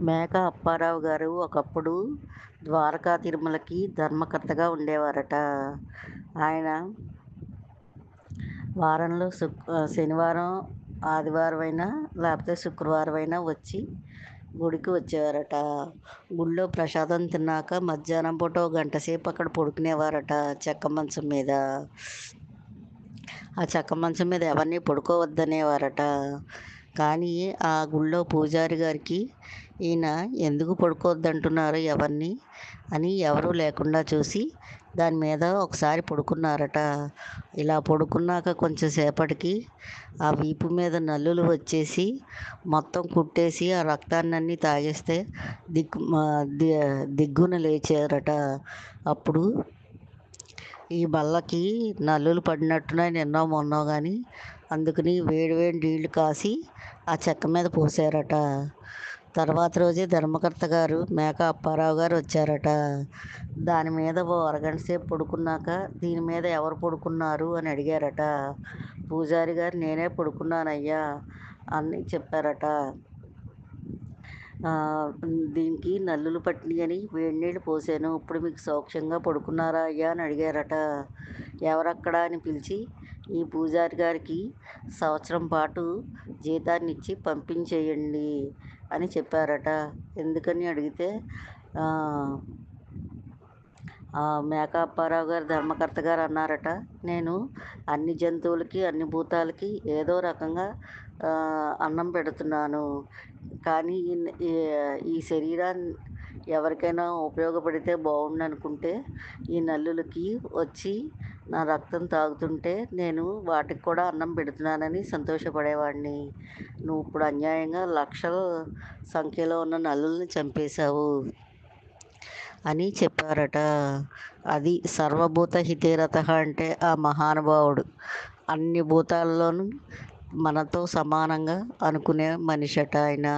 మేక అప్పారావు గారు ఒకప్పుడు ద్వారకా తిరుమలకి ధర్మకర్తగా ఉండేవారట. ఆయన వారంలో శనివారం, ఆదివారం అయినా లేకపోతే శుక్రవారం అయినా వచ్చి గుడికి వచ్చేవారట. గుడిలో ప్రసాదం తిన్నాక మధ్యాహ్నం పూట ఓ గంట సేపు అక్కడ పడుకునేవారట చెక్క మంచం మీద. ఆ చెక్క మంచం మీద ఎవరిని పడుకోవద్దనేవారట. కానీ ఆ గుళ్ళో పూజారి గారికి ఈయన ఎందుకు పడుకోవద్దంటున్నారు ఎవరిని అని ఎవరూ లేకుండా చూసి దాని మీద ఒకసారి పడుకున్నారట. ఇలా పడుకున్నాక కొంచెం సేపటికి ఆ వీపు మీద నల్లులు వచ్చేసి మొత్తం కుట్టేసి ఆ రక్తాన్నన్నీ తాగేస్తే దిగ్గున లేచారట. అప్పుడు ఈ బల్లకి నల్లులు పడినట్టున్నాయి నిన్నో మొన్నో కానీ, అందుకని వేడి వేడి నీళ్లు కాసి ఆ చెక్క మీద పోసారట. తర్వాత రోజే ధర్మకర్త గారు మేక అప్పారావు గారు వచ్చారట. దాని మీద ఓ అరగంట సేపు పడుకున్నాక దీని మీద ఎవరు పడుకున్నారు అని అడిగారట. పూజారి గారు నేనే పడుకున్నానయ్యా అని చెప్పారట. దీనికి నల్లులు పట్టినాయని వేడి నీళ్ళు పోసాను, ఇప్పుడు మీకు సౌఖ్యంగా పడుకున్నారా అయ్యా అని అడిగారట. ఎవరక్కడ అని పిలిచి ఈ పూజారి గారికి సంవత్సరం పాటు జీతాన్ని ఇచ్చి పంపించేయండి అని చెప్పారట. ఎందుకని అడిగితే మేక అప్పారావు గారు ధర్మకర్త గారు అన్నారట, నేను అన్ని జంతువులకి అన్ని భూతాలకి ఏదో రకంగా అన్నం పెడుతున్నాను, కానీ ఈ శరీరాన్ని ఎవరికైనా ఉపయోగపడితే బాగుండు అనుకుంటే ఈ నల్లులకి వచ్చి నా రక్తం తాగుతుంటే నేను వాటికి కూడా అన్నం పెడుతున్నానని సంతోషపడేవాడిని. నువ్వు ఇప్పుడు అన్యాయంగా లక్షల సంఖ్యలో ఉన్న నల్లుల్ని చంపేశావు అని చెప్పారట. అది సర్వభూత హితేరతః అంటే ఆ మహానుభావుడు అన్ని భూతాల్లోనూ మనతో సమానంగా అనుకునే మనిషట ఆయన.